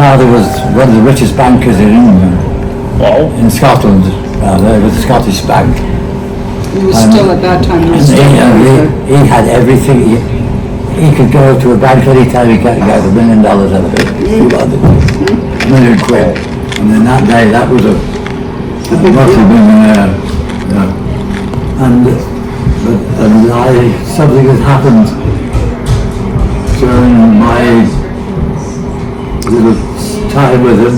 father was one of the richest bankers in England, in Scotland, with the Scottish Bank. He was still at that time. He had everything. He could go to a bank any time he could get $1 million out of it. He wanted £1 million. And in that day, that was a multi-millionaire. And something has happened during my little time with him.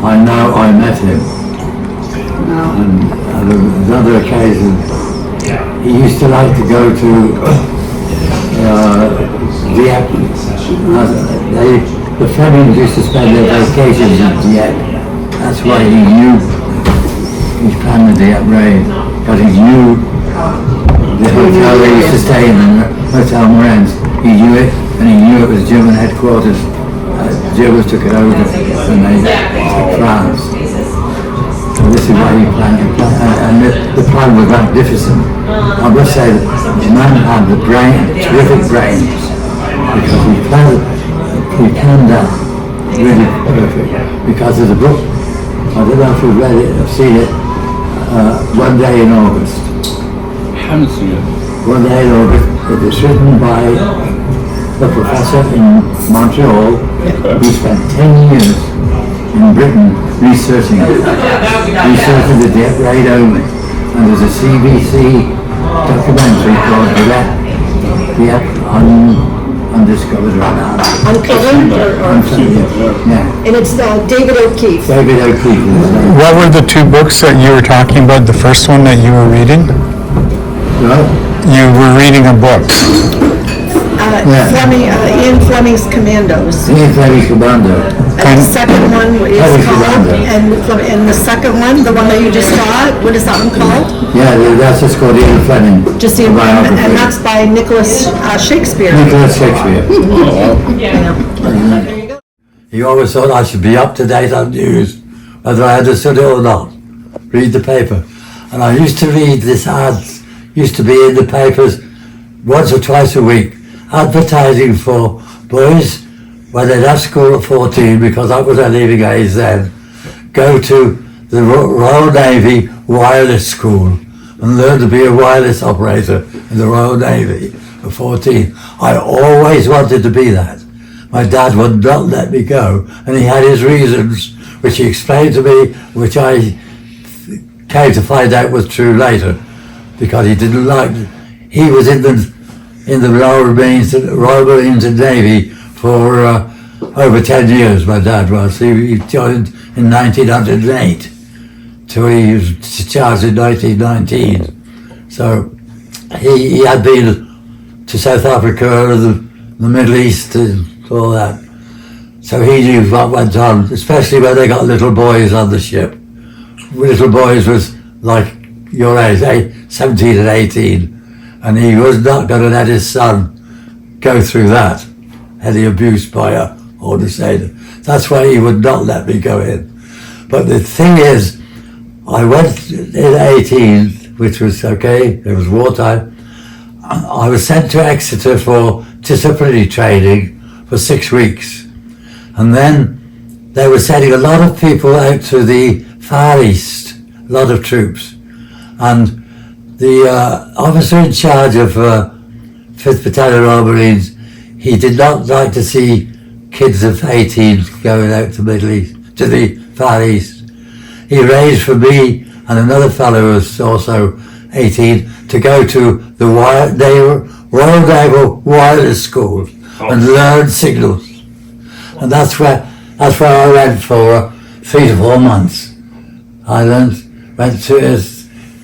I met him. And on another occasion, he used to like to go to the Flemings used to spend their vacations in Dieppe. That's why he knew he planned the Dieppe raid, because he knew the hotel they used to stay in, the Hotel Morens. He knew it, and he knew it was German headquarters. Germans took it over when they took France. So this is why he planned it, and the plan was magnificent. I must say that the man had the terrific brains, because he planned that really perfect. Because there's a book, I don't know if you've read it, I've seen it, One Day in August. I haven't seen it. One Day in August. It was written by a professor in Montreal who spent 10 years in Britain researching the Dieppe raid only. And there's a CBC documentary called Dieppe Undiscovered right now. Uncovered? Yeah. And it's David O'Keefe. David O'Keefe. What were the two books that you were talking about? The first one that you were reading? What? You were reading a book. Ian Fleming's Commandos. Ian Fleming's Commando. And the second one is Fleming's called, Commando. and the second one, the one that you just got, what is that one called? Yeah, that's just called Ian Fleming. Just Ian Fleming, and that's by Nicholas Shakespeare. Nicholas Shakespeare. Yeah. He always thought I should be up to date on news, whether I understood it or not. Read the paper. And I used to read this ads, used to be in the papers once or twice a week, advertising for boys when they left school at 14, because that was their leaving age then, go to the Royal Navy Wireless School and learn to be a wireless operator in the Royal Navy at 14. I always wanted to be that. My dad would not let me go, and he had his reasons, which he explained to me, which I came to find out was true later, because he didn't like. He was in the Royal Marines and Navy for over 10 years. My dad was. He joined in 1908, till he was discharged in 1919. So he had been to South Africa, the Middle East, and all that. So he knew what went on, especially when they got little boys on the ship. Little boys was like your age, 17 and 18, and he was not going to let his son go through that, any abuse by a order sailor. That's why he would not let me go in. But the thing is, I went in 18, which was okay, it was wartime. I was sent to Exeter for disciplinary training for 6 weeks. And then they were sending a lot of people out to the Far East, a lot of troops. And the officer in charge of 5th Battalion Royal Marines, he did not like to see kids of 18 going out to Middle East, to the Far East. He arranged for me and another fellow who was also 18 to go to the Royal Naval Wireless School and learn signals. And that's where I went for 3 to 4 months.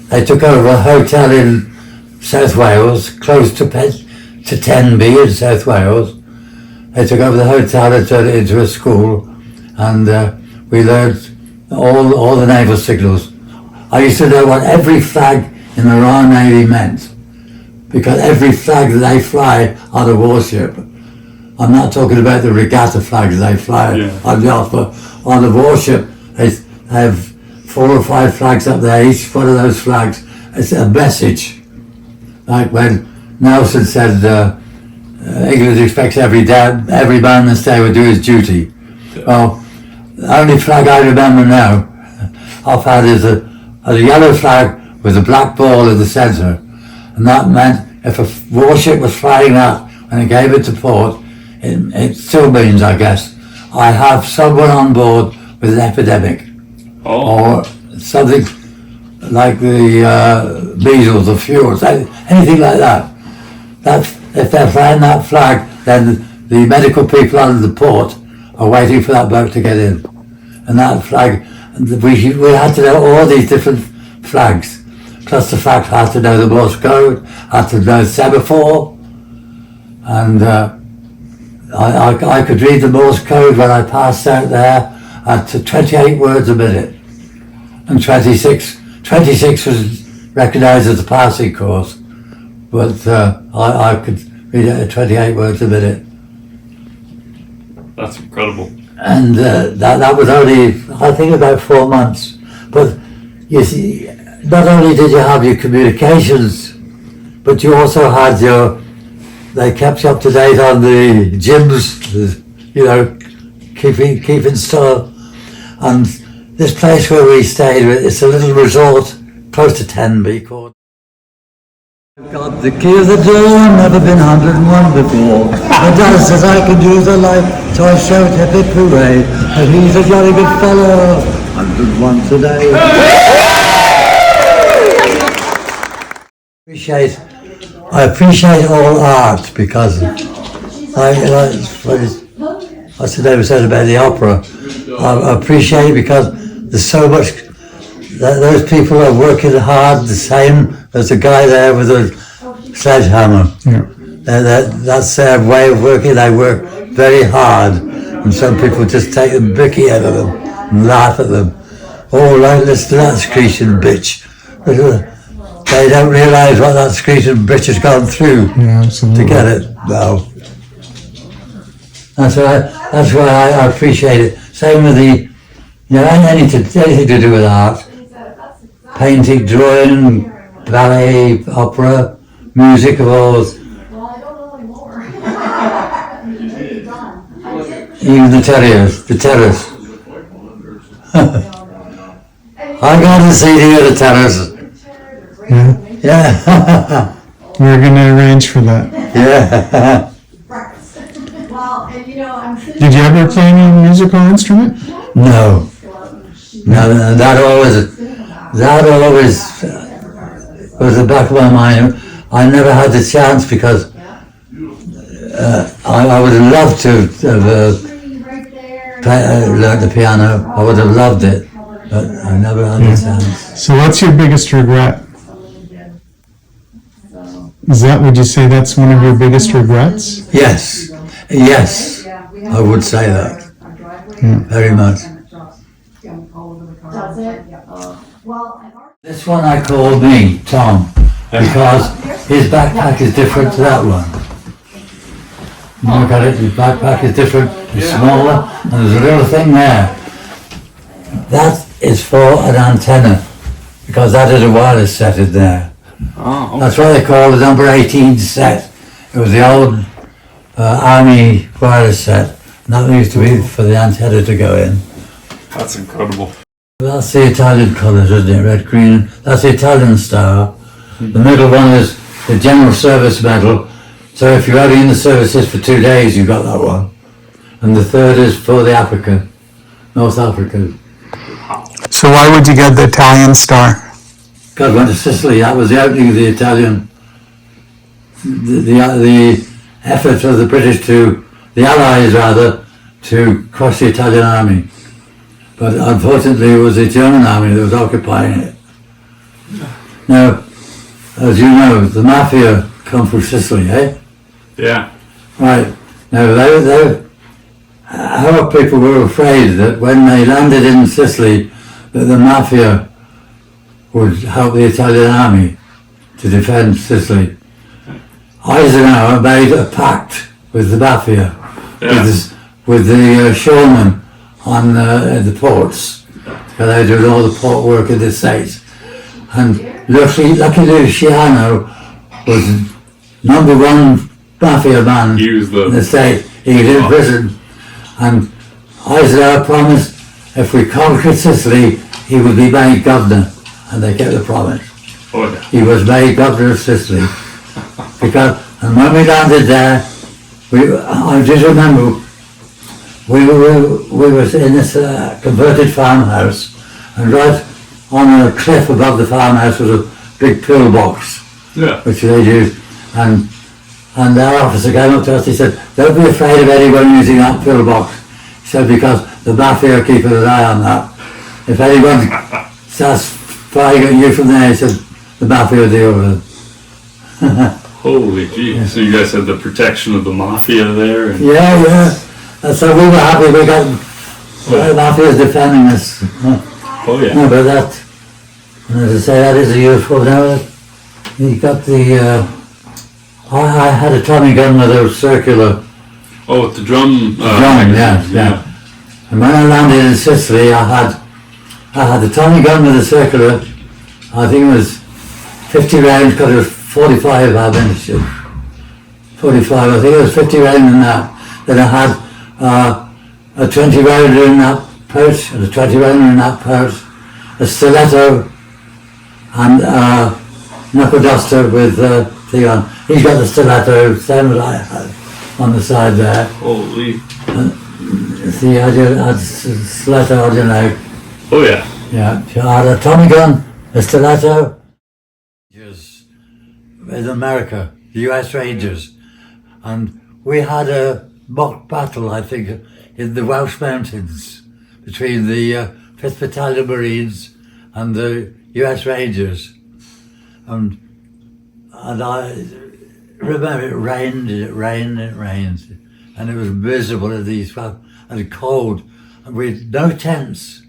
They took over a hotel in South Wales, close to Tenby in South Wales. They took over the hotel and turned it into a school, and we learned all the naval signals. I used to know what every flag in the Royal Navy meant, because every flag that they fly on a warship, I'm not talking about the regatta flags they fly on yachts, but on the warship they have 4 or 5 flags up there. Each one of those flags is a message. Like when Nelson said, England expects every man this day will do his duty. Well, The only flag I remember now offhand is a yellow flag with a black ball in the centre, and that meant if a warship was flying that when it came into port, it still means, I guess, I have someone on board with an epidemic, or something like the measles or fevers, anything like that. That's, if they're flying that flag, then the medical people under the port are waiting for that boat to get in. And that flag, we had to know all these different flags, plus the fact I had to know the Morse code, I had to know semaphore, and I could read the Morse code when I passed out there at 28 words a minute, and 26 was recognised as a passing course, but I could read it at 28 words a minute. That's incredible. And that was only, I think, about 4 months. But you see, not only did you have your communications, but you also had they kept you up to date on the gyms, you know, keeping store. And this place where we stayed, it's a little resort close to Tenby called. I've got the key of the door, never been 101 before. The dance as I can do the life, so I shout hip hip hooray. And he's a jolly good fellow, 101 today. I appreciate all art because what's the name said about the opera? I appreciate it because there's so much. Those people are working hard, the same as the guy there with the sledgehammer. Yeah. That's their way of working. They work very hard, and some people just take the mickey out of them and laugh at them. Oh, like, listen to that screeching bitch. They don't realise what that screeching bitch has gone through to get it. No. That's why I appreciate it. Same with anything to do with art. Painting, drawing, ballet, opera, music of all. Even the terrors. I got the CD of the terrors. Yeah. We're going to arrange for that. Yeah. Did you ever play any musical instrument? No, that always was the back of my mind. I never had the chance because I would have loved to have learned the piano. I would have loved it, but I never had the chance. So what's your biggest regret? Would you say that's one of your biggest regrets? Yes, I would say that. Very much. This one I call me, Tom, because his backpack is different to that one. You look at it, his backpack is different, it's smaller, and there's a little thing there. That is for an antenna, because that is a wireless set in there. Oh, okay. That's why they call the number 18 set. It was the old army wireless set. And that used to be for the antenna to go in. That's incredible. That's the Italian colours, isn't it? Red, green. That's the Italian star. The middle one is the General Service Medal. So if you're only in the services for 2 days, you got that one. And the third is for the Africa, North Africa. So why would you get the Italian star? God went to Sicily. That was the opening of the Italian, the effort of the British the Allies rather, to crush the Italian army. But unfortunately it was the German army that was occupying it. Now, as you know, the mafia come from Sicily, eh? Yeah. Right. Now, our people were afraid that when they landed in Sicily, that the mafia would help the Italian army to defend Sicily. Eisenhower made a pact with the mafia, with the shoremen on the ports, because they do all the port work in the States. And lucky Luciano was #1 mafia man in the state. He was in prison, and Eisenhower promised if we conquered Sicily, he would be made governor, and they kept the promise. Oh yeah. He was made governor of Sicily. And when we landed there, I just remember we were in this converted farmhouse, and right on a cliff above the farmhouse was a big pillbox, Yeah. which they used, and our officer came up to us. He said, "Don't be afraid of anyone using that pillbox." He said, "Because the mafia are keeping an eye on that. If anyone starts firing at you from there," he said, "the mafia will deal with it." Holy gee. So you guys had the protection of the mafia there? And Yeah. And so we were happy. We got the mafia's defending us. oh yeah. No, but that, as I say, that is a useful. Now, you got the. I had a Tommy gun with a circular Oh, with the drum. drum. magazine. Yeah. And when I landed in Sicily, I had the Tommy gun with a circular. I think it was 50 rounds because it was 45 ammunition. 45. I think it was 50 rounds in that. Then I had a 20 rounder in that pouch, and a 20 rounder in that pouch, a stiletto, and knuckle duster with thing on. He's got the stiletto, same as I had on the side there. Holy. See, I had stiletto, I don't know. Oh yeah. Yeah, I had a Tommy gun, a stiletto. In America, the US Rangers, and we had a mock battle, I think, in the Welsh Mountains between the 5th Battalion Marines and the US Rangers, and I remember it rained, and it was miserable in these and cold, and we had no tents.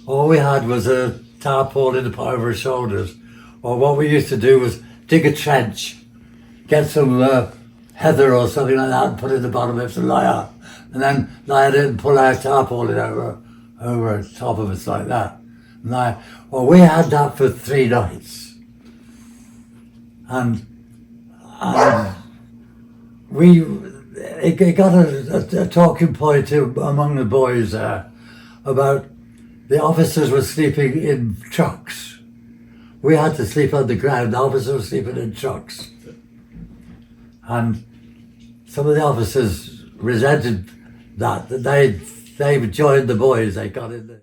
All we had was a tarpaulin upon our shoulders. Or what we used to do was dig a trench, get some heather or something like that and put it in the bottom of it to lie on, and then lie it in and pull our tarpaulin over top of us like that. Well, we had that for 3 nights, and it got a talking point among the boys there about the officers were sleeping in trucks. We had to sleep on the ground. The officers were sleeping in trucks. And some of the officers resented that they joined the boys. They got in there.